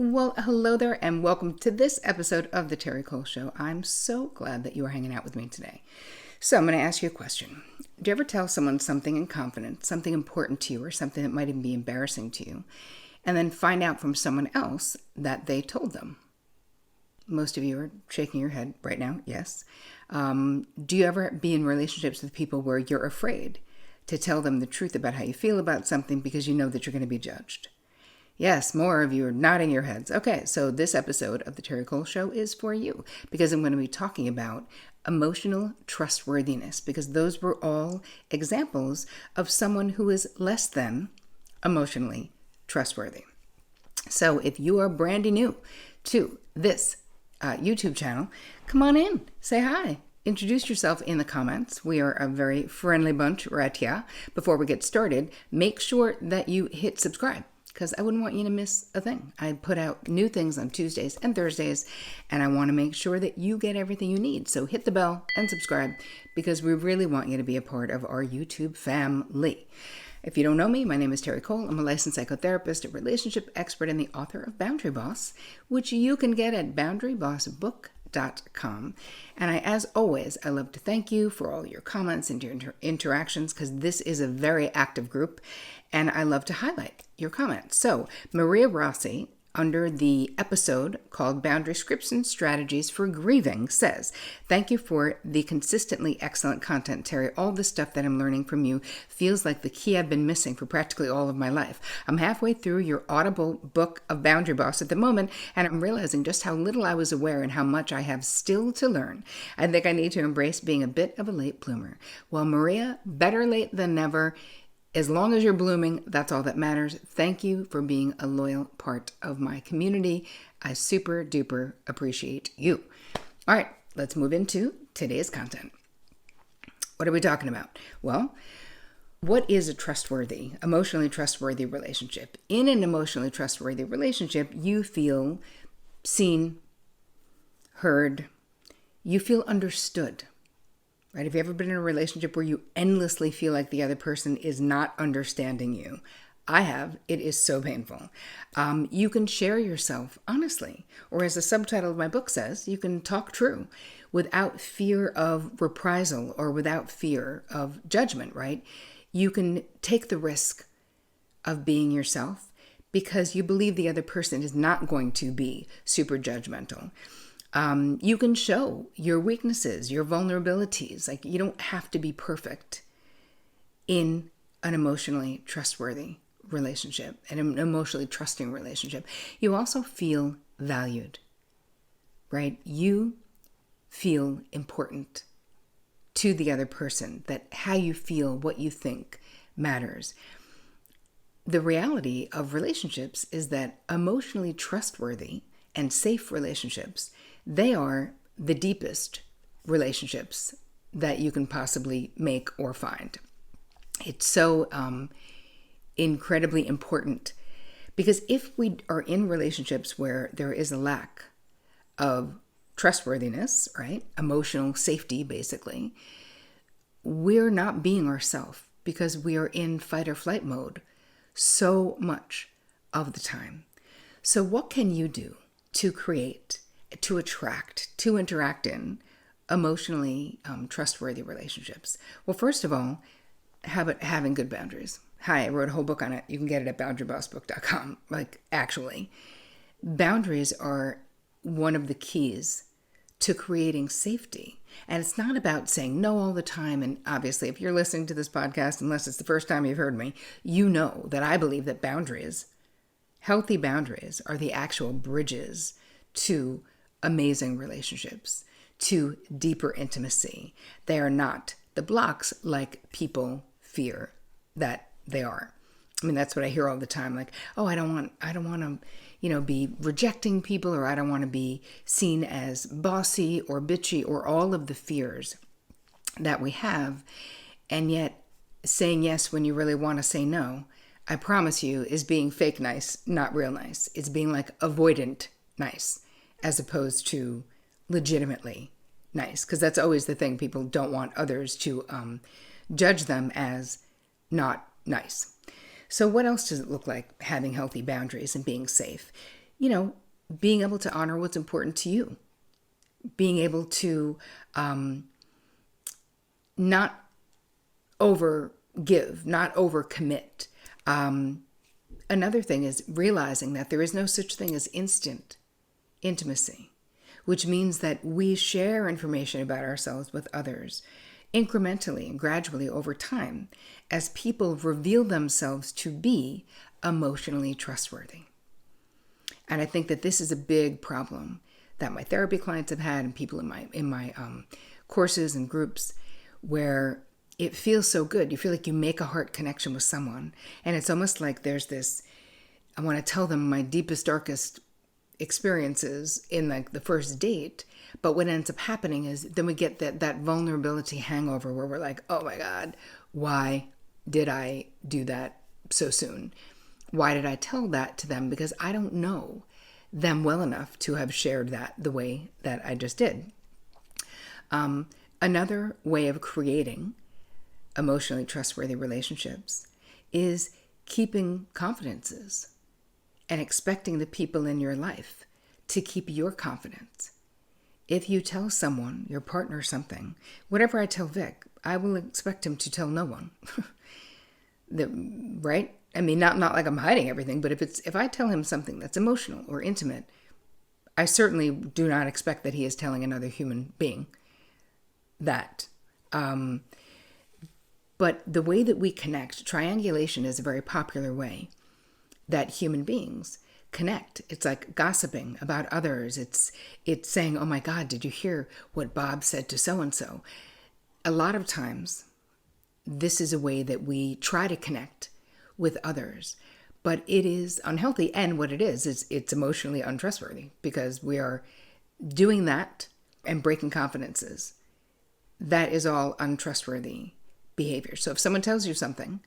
Well, hello there and welcome to this episode of The Terri Cole Show. I'm so glad that you are hanging out with me today. So I'm going to ask you a question. Do you ever tell someone something in confidence, something important to you, or something that might even be embarrassing to you, and then find out from someone else that they told them? Most of you are shaking your head right now, yes. Do you ever be in relationships with people where you're afraid to tell them the truth about how you feel about something because you know that you're going to be judged? Yes, more of you are nodding your heads. Okay, so this episode of The Terri Cole Show is for you because I'm going to be talking about emotional trustworthiness, because those were all examples of someone who is less than emotionally trustworthy. So if you are brand new to this YouTube channel, come on in, say hi. Introduce yourself in the comments. We are a very friendly bunch right here. Before we get started, make sure that you hit subscribe, because I wouldn't want you to miss a thing. I put out new things on Tuesdays and Thursdays, and I want to make sure that you get everything you need. So hit the bell and subscribe, because we really want you to be a part of our YouTube family. If you don't know me, my name is Terri Cole. I'm a licensed psychotherapist, a relationship expert, and the author of Boundary Boss, which you can get at boundarybossbook.com. And as always, I love to thank you for all your comments and your interactions, because this is a very active group, and I love to highlight your comments. So Maria Rossi, under the episode called Boundary Scripts and Strategies for Grieving, says, "Thank you for the consistently excellent content, Terri. All the stuff that I'm learning from you feels like the key I've been missing for practically all of my life. I'm halfway through your Audible book of Boundary Boss at the moment, and I'm realizing just how little I was aware and how much I have still to learn. I think I need to embrace being a bit of a late bloomer." Well, Maria, better late than never. As long as you're blooming, that's all that matters. Thank you for being a loyal part of my community. I super duper appreciate you. All right, let's move into today's content. What are we talking about? Well, what is a emotionally trustworthy relationship? In an emotionally trustworthy relationship, you feel seen, heard, you feel understood. Right? Have you ever been in a relationship where you endlessly feel like the other person is not understanding you? I have. It is so painful. You can share yourself honestly, or as the subtitle of my book says, you can talk true without fear of reprisal or without fear of judgment, right? You can take the risk of being yourself because you believe the other person is not going to be super judgmental. You can show your weaknesses, your vulnerabilities. Like, you don't have to be perfect in an emotionally trustworthy relationship, an emotionally trusting relationship. You also feel valued, right? You feel important to the other person, that how you feel, what you think matters. The reality of relationships is that emotionally trustworthy and safe relationships, they are the deepest relationships that you can possibly make or find. It's so incredibly important, because if we are in relationships where there is a lack of trustworthiness, right? Emotional safety, basically, we're not being ourselves, because we are in fight or flight mode so much of the time. So what can you do to create, to attract, to interact in emotionally trustworthy relationships? Well, first of all, having good boundaries. Hi, I wrote a whole book on it. You can get it at boundarybossbook.com. Actually, boundaries are one of the keys to creating safety. And it's not about saying no all the time. And obviously, if you're listening to this podcast, unless it's the first time you've heard me, you know that I believe that healthy boundaries, are the actual bridges to amazing relationships, to deeper intimacy. They are not the blocks like people fear that they are. I mean, that's what I hear all the time. Like, oh, I don't want to, be rejecting people, or I don't want to be seen as bossy or bitchy, or all of the fears that we have. And yet saying yes when you really want to say no, I promise you, is being fake nice, not real nice. It's being like avoidant nice, as opposed to legitimately nice. Because that's always the thing. People don't want others to judge them as not nice. So what else does it look like having healthy boundaries and being safe? being able to honor what's important to you, being able to not over give, not over commit. Another thing is realizing that there is no such thing as instant intimacy, which means that we share information about ourselves with others incrementally and gradually over time as people reveal themselves to be emotionally trustworthy. And I think that this is a big problem that my therapy clients have had and people in my courses and groups, where it feels so good. You feel like you make a heart connection with someone. And it's almost like there's this, I want to tell them my deepest, darkest experiences in like the first date. But what ends up happening is then we get that vulnerability hangover where we're like, oh my God, why did I do that so soon? Why did I tell that to them? Because I don't know them well enough to have shared that the way that I just did. Another way of creating emotionally trustworthy relationships is keeping confidences and expecting the people in your life to keep your confidence. If you tell someone, your partner, something, whatever I tell Vic, I will expect him to tell no one. Right? I mean, not like I'm hiding everything, but if I tell him something that's emotional or intimate, I certainly do not expect that he is telling another human being that. But the way that we connect, triangulation is a very popular way that human beings connect. It's like gossiping about others. It's saying, oh my God, did you hear what Bob said to so-and-so? A lot of times, this is a way that we try to connect with others, but it is unhealthy. And what it is it's emotionally untrustworthy because we are doing that and breaking confidences. That is all untrustworthy behavior. So if someone tells you something,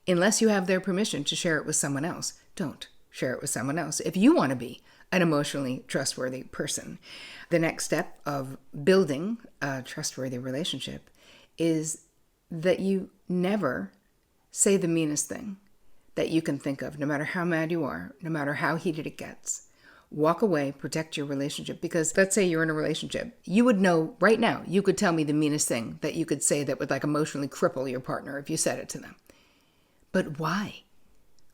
unless you have their permission to share it with someone else, don't share it with someone else. If you want to be an emotionally trustworthy person, the next step of building a trustworthy relationship is that you never say the meanest thing that you can think of, no matter how mad you are, no matter how heated it gets. Walk away, protect your relationship. Because let's say you're in a relationship. You would know right now, you could tell me the meanest thing that you could say that would like emotionally cripple your partner if you said it to them. But why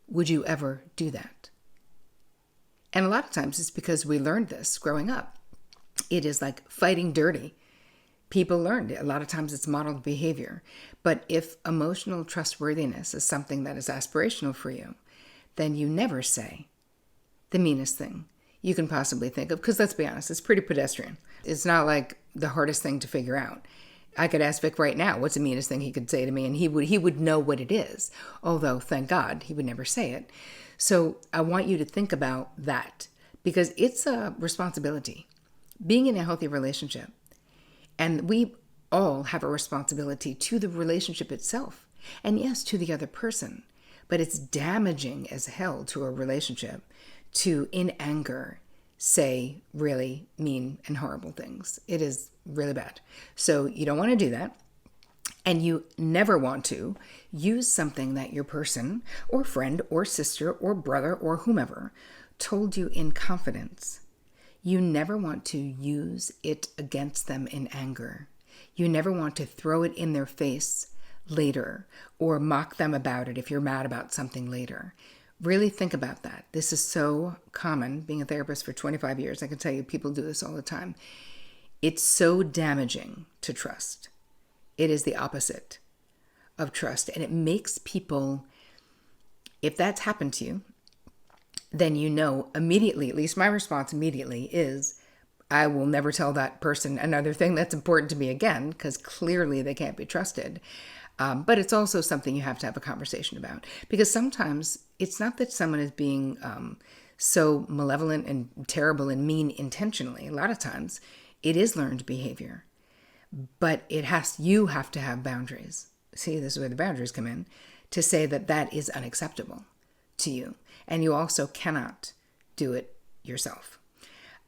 would you ever do that? And a lot of times it's because we learned this growing up. It is like fighting dirty. People learned it. A lot of times it's modeled behavior. But if emotional trustworthiness is something that is aspirational for you, then you never say the meanest thing you can possibly think of. Because let's be honest, it's pretty pedestrian. It's not like the hardest thing to figure out. I could ask Vic right now, what's the meanest thing he could say to me? And he would know what it is. Although, thank God, he would never say it. So I want you to think about that because it's a responsibility. Being in a healthy relationship, and we all have a responsibility to the relationship itself. And yes, to the other person. But it's damaging as hell to a relationship to, in anger, say really mean and horrible things. It is really bad. So you don't want to do that. And you never want to use something that your person or friend or sister or brother or whomever told you in confidence. You never want to use it against them in anger. You never want to throw it in their face later or mock them about it if you're mad about something later. Really think about that. This is so common. Being a therapist for 25 years, I can tell you people do this all the time. It's so damaging to trust. It is the opposite of trust. And it makes people, if that's happened to you, then you know immediately, at least my response immediately is, I will never tell that person another thing that's important to me again, because clearly they can't be trusted. But it's also something you have to have a conversation about. Because sometimes it's not that someone is being so malevolent and terrible and mean intentionally. A lot of times it is learned behavior. But you have to have boundaries. See, this is where the boundaries come in, to say that that is unacceptable to you. And you also cannot do it yourself.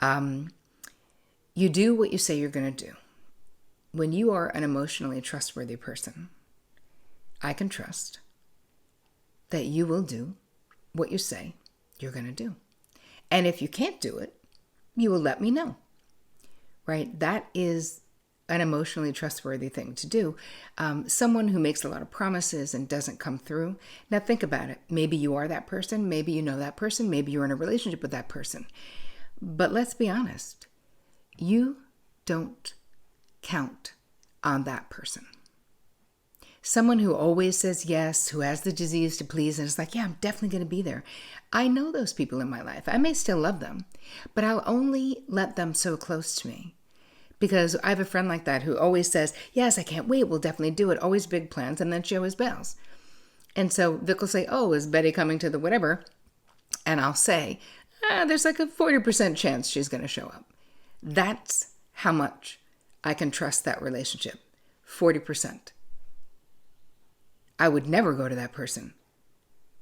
You do what you say you're going to do. When you are an emotionally trustworthy person, I can trust that you will do what you say you're going to do. And if you can't do it, you will let me know, right? That is an emotionally trustworthy thing to do. Someone who makes a lot of promises and doesn't come through. Now think about it. Maybe you are that person. Maybe you know that person. Maybe you're in a relationship with that person. But let's be honest. You don't count on that person. Someone who always says yes, who has the disease to please, and is like, yeah, I'm definitely going to be there. I know those people in my life. I may still love them, but I'll only let them so close to me. Because I have a friend like that who always says, yes, I can't wait, we'll definitely do it. Always big plans, and then she always bails. And so Vic will say, oh, is Betty coming to the whatever? And I'll say, there's like a 40% chance she's going to show up. That's how much I can trust that relationship. 40%. I would never go to that person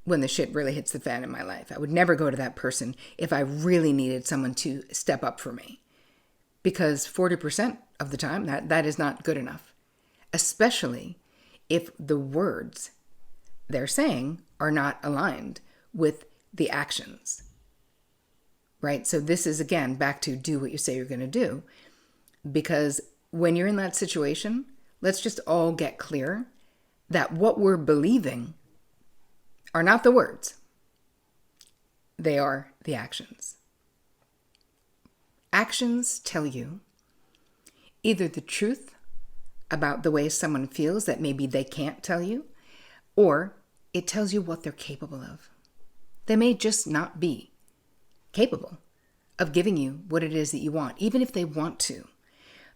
when the shit really hits the fan in my life. I would never go to that person if I really needed someone to step up for me. Because 40% of the time, that is not good enough. Especially if the words they're saying are not aligned with the actions. Right? So this is, again, back to do what you say you're going to do. Because when you're in that situation, let's just all get clear that what we're believing are not the words. They are the actions. Actions tell you either the truth about the way someone feels that maybe they can't tell you, or it tells you what they're capable of. They may just not be capable of giving you what it is that you want, even if they want to.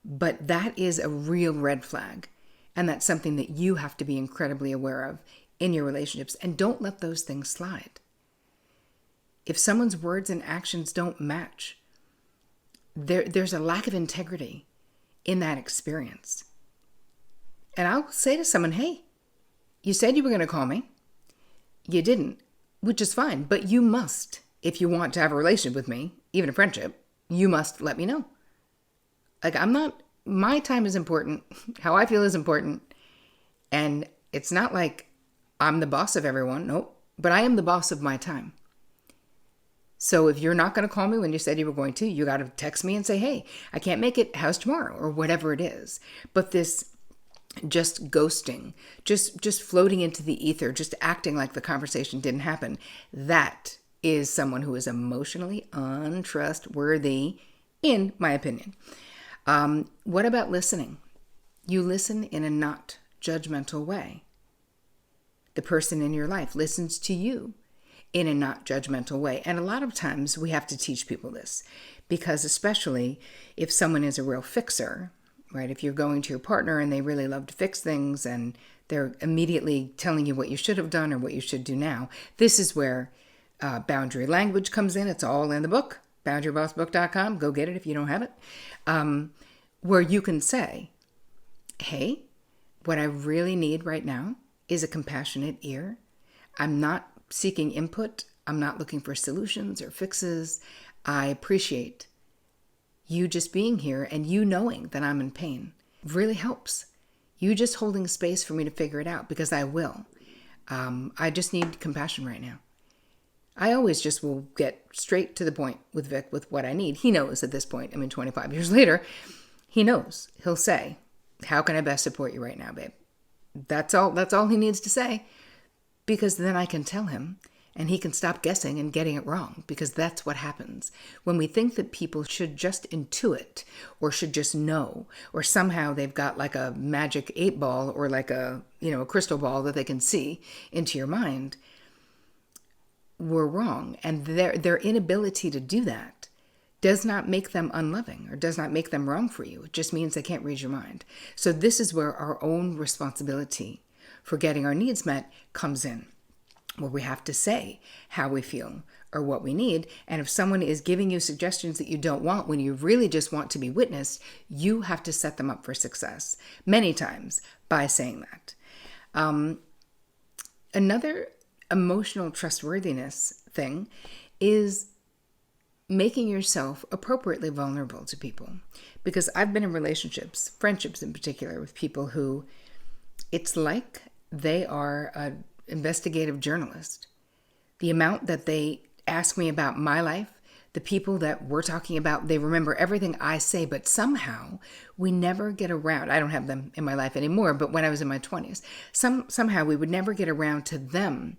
But that is a real red flag. And that's something that you have to be incredibly aware of in your relationships. And don't let those things slide. If someone's words and actions don't match, there's a lack of integrity in that experience. And I'll say to someone, hey, you said you were going to call me. You didn't, which is fine. But you must, if you want to have a relationship with me, even a friendship, you must let me know. Like, my time is important. How I feel is important. And it's not like I'm the boss of everyone. Nope. But I am the boss of my time. So if you're not going to call me when you said you were going to, you got to text me and say, hey, I can't make it. How's tomorrow? Or whatever it is. But this just ghosting, just floating into the ether, just acting like the conversation didn't happen, that is someone who is emotionally untrustworthy, in my opinion. What about listening? You listen in a not judgmental way. The person in your life listens to you in a not judgmental way. And a lot of times we have to teach people this, because especially if someone is a real fixer, right? If you're going to your partner and they really love to fix things and they're immediately telling you what you should have done or what you should do now, this is where boundary language comes in. It's all in the book, boundarybossbook.com. Go get it if you don't have it. Where you can say, hey, what I really need right now is a compassionate ear. I'm not seeking input. I'm not looking for solutions or fixes. I appreciate you just being here and you knowing that I'm in pain. Really helps. You just holding space for me to figure it out, because I will. I just need compassion right now. I always just will get straight to the point with Vic with what I need. He knows at this point, 25 years later, he knows. He'll say, how can I best support you right now, babe? That's all he needs to say, because then I can tell him and he can stop guessing and getting it wrong, because that's what happens. When we think that people should just intuit or should just know, or somehow they've got like a magic 8-ball or like a crystal ball that they can see into your mind, we're wrong. And their inability to do that does not make them unloving or does not make them wrong for you. It just means they can't read your mind. So this is where our own responsibility for getting our needs met comes in, where we have to say how we feel or what we need. And if someone is giving you suggestions that you don't want when you really just want to be witnessed, you have to set them up for success many times by saying that. Another emotional trustworthiness thing is making yourself appropriately vulnerable to people. Because I've been in relationships, friendships in particular, with people who it's like they are an investigative journalist. The amount that they ask me about my life, The people that we're talking about, they remember everything I say, but somehow we never get around. I don't have them in my life anymore, but when I was in my 20s, somehow we would never get around to them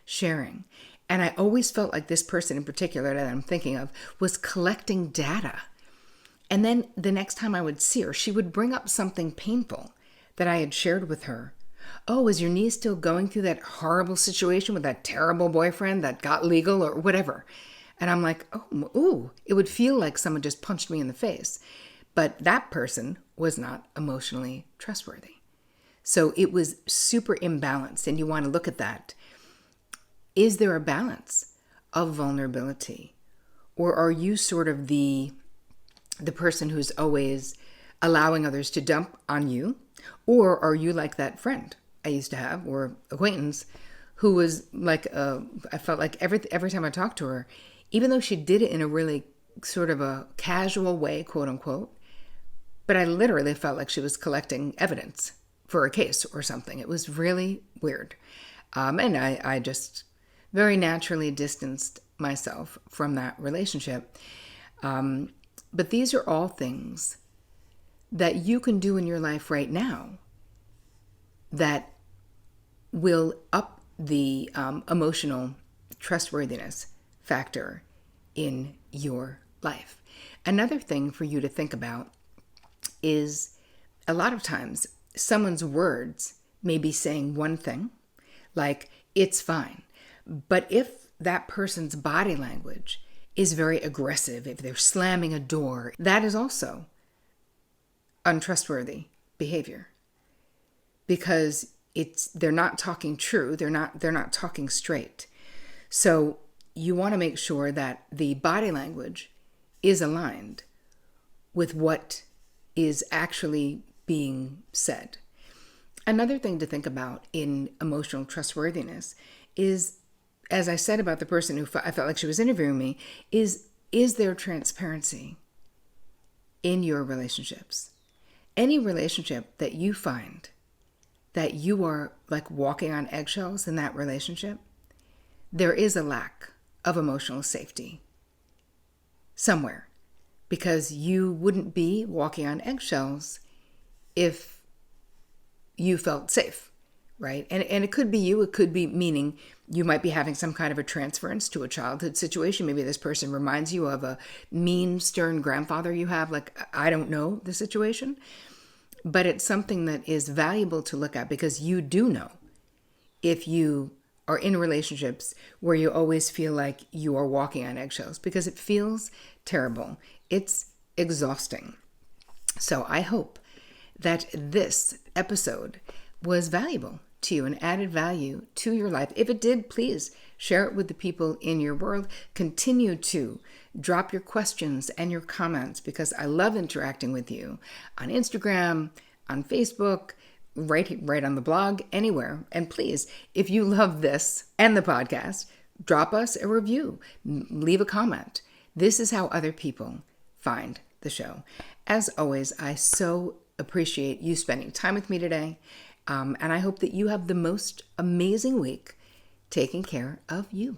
sharing. And I always felt like this person in particular that I'm thinking of was collecting data. And then the next time I would see her, she would bring up something painful that I had shared with her. Oh, is your niece still going through that horrible situation with that terrible boyfriend that got legal or whatever? And I'm like, oh, ooh, it would feel like someone just punched me in the face. But that person was not emotionally trustworthy. So it was super imbalanced. And you want to look at that. Is there a balance of vulnerability? Or are you sort of the person who's always allowing others to dump on you? Or are you like that friend I used to have or acquaintance who was like, I felt like every time I talked to her, even though she did it in a really sort of a casual way, quote unquote, but I literally felt like she was collecting evidence for a case or something. It was really weird. And I just very naturally distanced myself from that relationship. But these are all things that you can do in your life right now that will up the emotional trustworthiness factor in your life. Another thing for you to think about is a lot of times someone's words may be saying one thing, like, it's fine. But if that person's body language is very aggressive, if they're slamming a door, that is also untrustworthy behavior, because they're not talking true. They're not talking straight. So you want to make sure that the body language is aligned with what is actually being said. Another thing to think about in emotional trustworthiness is, as I said about the person who I felt like she was interviewing me, is there transparency in your relationships? Any relationship that you find that you are like walking on eggshells in that relationship, there is a lack of emotional safety somewhere, because you wouldn't be walking on eggshells if you felt safe, right? And it could be you, it could be meaning you might be having some kind of a transference to a childhood situation. Maybe this person reminds you of a mean, stern grandfather you have. Like, I don't know the situation, but it's something that is valuable to look at, because you do know if you are in relationships where you always feel like you are walking on eggshells, because it feels terrible. It's exhausting. So I hope that this episode was valuable to you and added value to your life. If it did, please share it with the people in your world. Continue to drop your questions and your comments, because I love interacting with you on Instagram, on Facebook, right on the blog, anywhere. And please, if you love this and the podcast, drop us a review, leave a comment. This is how other people find the show. As always, I so appreciate you spending time with me today. And I hope that you have the most amazing week taking care of you.